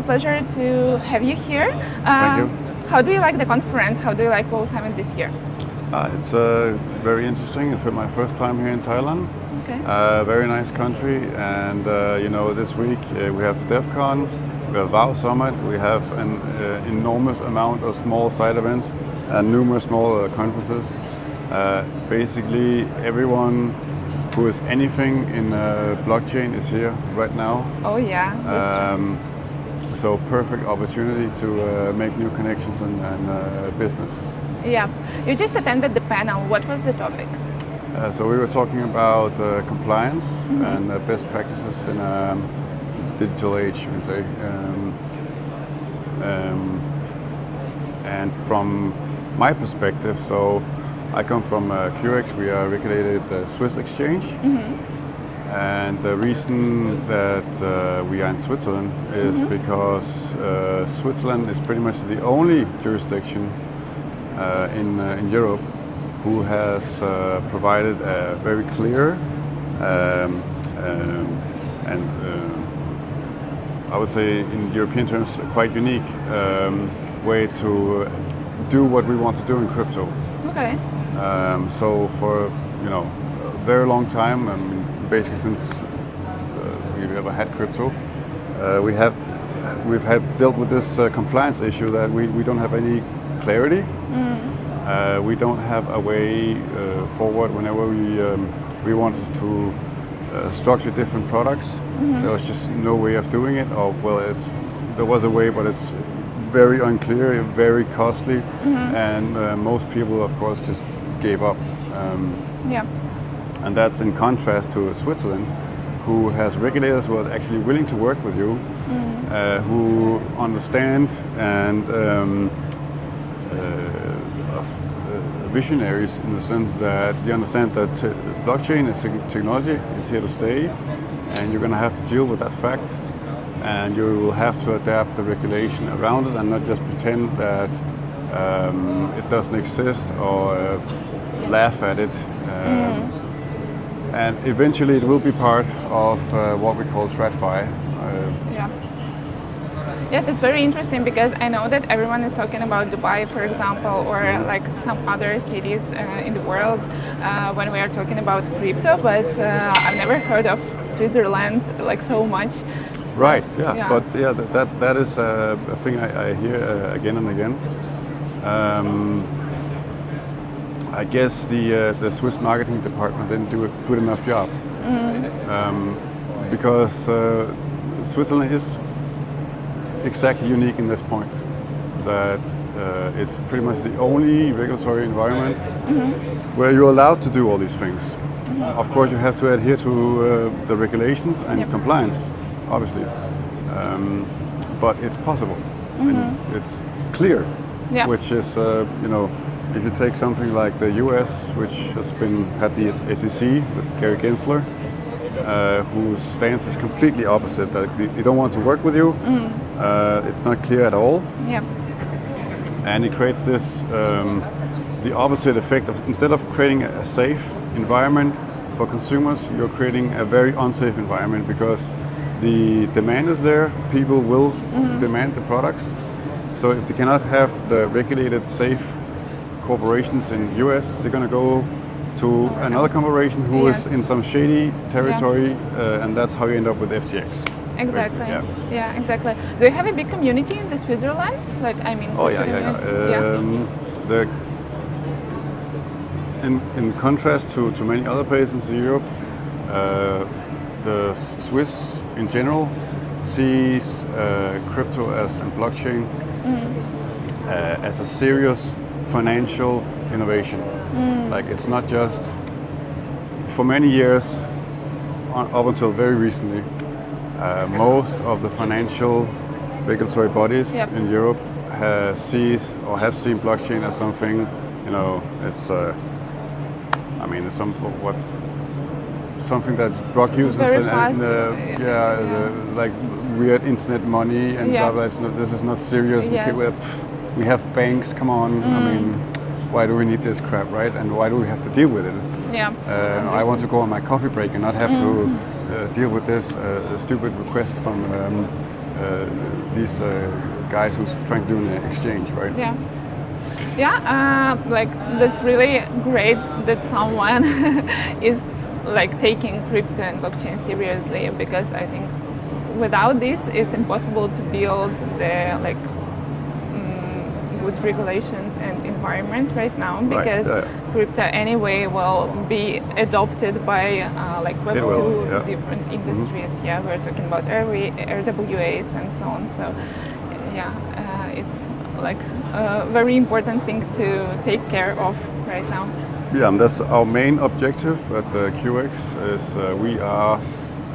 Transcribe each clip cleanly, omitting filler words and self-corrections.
pleasure to have you here. Thank you. How do you like the conference? How do you like QuEx Summit this year? It's very interesting. It's my first time here in Thailand. Okay. Very nice country, and this week we have DevCon, we have WOW Summit, we have an enormous amount of small side events and numerous small conferences. Basically, everyone who is anything in blockchain is here right now. Oh yeah. So perfect opportunity to make new connections and business. Yeah. You just attended the panel. What was the topic? So we were talking about compliance and best practices in a digital age, you can say. And from my perspective, so I come from QuEx. We are a regulated Swiss exchange. And the reason that we are in Switzerland is because Switzerland is pretty much the only jurisdiction in Europe who has provided a very clear and I would say in European terms quite unique way to do what we want to do in crypto. Okay. So for a very long time, basically since we've ever had crypto, we've dealt with this compliance issue that we don't have any clarity. We don't have a way forward whenever we wanted to structure different products. There was just no way of doing it, or there was a way, but it's very unclear, very costly, and most people, of course, just gave up. Yeah. And that's in contrast to Switzerland, who has regulators who are actually willing to work with you, who understand and visionaries in the sense that they understand that blockchain is technology, it's here to stay, and you're going to have to deal with that fact, and you will have to adapt the regulation around it and not just pretend that it doesn't exist or laugh at it. And eventually it will be part of what we call TradFi. Yeah, that's very interesting because I know that everyone is talking about Dubai, for example, or like some other cities in the world when we are talking about crypto, but I've never heard of Switzerland like so much. So, right, yeah, but yeah, that is a thing I hear again and again. I guess the Swiss marketing department didn't do a good enough job because Switzerland is exactly unique in this point that it's pretty much the only regulatory environment where you're allowed to do all these things. Of course, you have to adhere to the regulations and compliance, obviously, but it's possible and it's clear, which is if you take something like the US, which has had the SEC with Gary Gensler, whose stance is completely opposite, that they don't want to work with you, it's not clear at all. Yeah. And it creates this, the opposite effect of, instead of creating a safe environment for consumers, you're creating a very unsafe environment because the demand is there, people will demand the products. So if they cannot have the regulated, safe corporations in US, they're going to go to another corporation who is in some shady territory, and that's how you end up with FTX. Exactly. Yeah, exactly. Do you have a big community in Switzerland? Like, I mean. Oh in contrast to many other places in Europe, the Swiss in general sees crypto and blockchain as a serious financial innovation. Like, it's not just, for many years, up until very recently, most of the financial regulatory bodies in Europe have seen blockchain as something, it's something that drug users like weird internet money and blah blah. This is not serious. We have banks. Come on, I mean, why do we need this crap, right? And why do we have to deal with it? I want to go on my coffee break and not have to deal with this stupid request from these guys who's trying to do an exchange, right? Yeah. Yeah, like that's really great that someone is like taking crypto and blockchain seriously, because I think without this it's impossible to build the like good regulations and environment right now, because crypto anyway will be adopted by like Web2 different industries. Yeah, we're talking about RWAs and so on. So yeah, it's like a very important thing to take care of right now. Yeah, and that's our main objective at the QuEx is we are,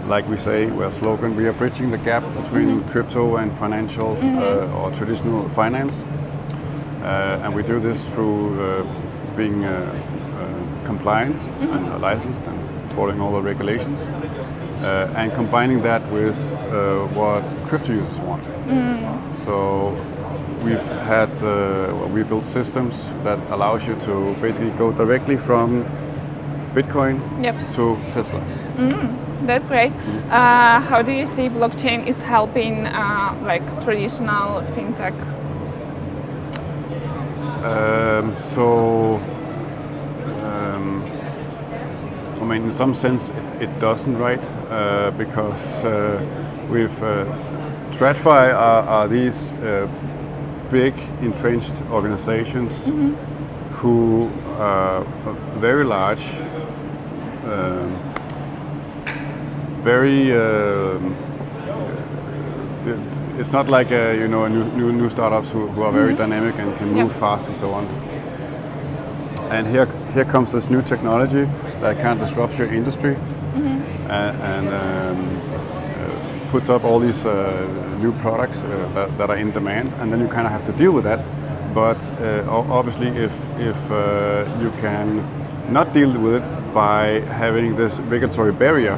like we say, our slogan, we are bridging the gap between crypto and financial or traditional finance. And we do this through being compliant and licensed and following all the regulations, and combining that with what crypto users want. So we've had, we built systems that allows you to basically go directly from Bitcoin to Tesla. That's great. How do you see blockchain is helping like traditional fintech? I mean, in some sense, it doesn't, right? Because we've TradFi are these big entrenched organizations who are very large, very. It's not like new startups who are very dynamic and can move fast and so on. And here comes this new technology that can disrupt your industry and puts up all these new products that are in demand, and then you kind of have to deal with that. But obviously, if you can not deal with it by having this regulatory barrier,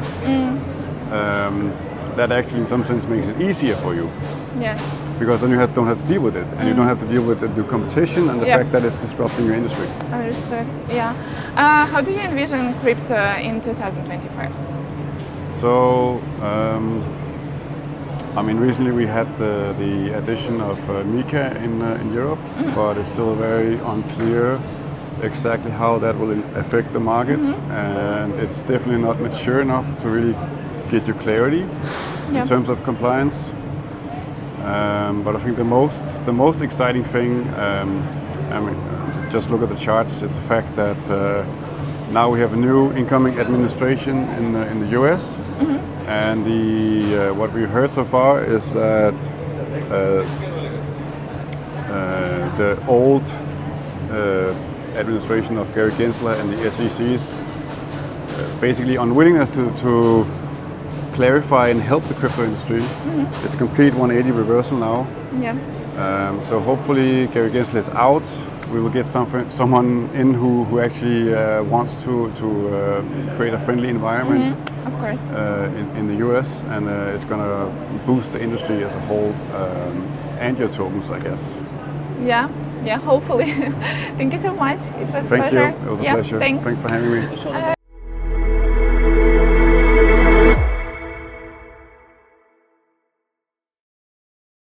that actually in some sense makes it easier for you. Yes. Because then you don't have to deal with it, and you don't have to deal with the competition and the fact that it's disrupting your industry. Understood. Yeah. How do you envision crypto in 2025? So, I mean, recently we had the addition of Mika in Europe, but it's still very unclear exactly how that will affect the markets, and it's definitely not mature enough to really get you clarity in terms of compliance. But I think the most exciting thing, I mean, just look at the charts, is the fact that now we have a new incoming administration in the US, and what we've heard so far is that the old administration of Gary Gensler and the SEC's basically unwillingness to clarify and help the crypto industry. It's a complete 180 reversal now. Yeah. So hopefully Gary Gensler is out. We will get someone in who actually wants to create a friendly environment. Of course. In the US, and it's going to boost the industry as a whole, and your tokens, I guess. Yeah, hopefully. Thank you so much. It was a pleasure. Thank you. It was a pleasure. Thanks. Thanks for having me.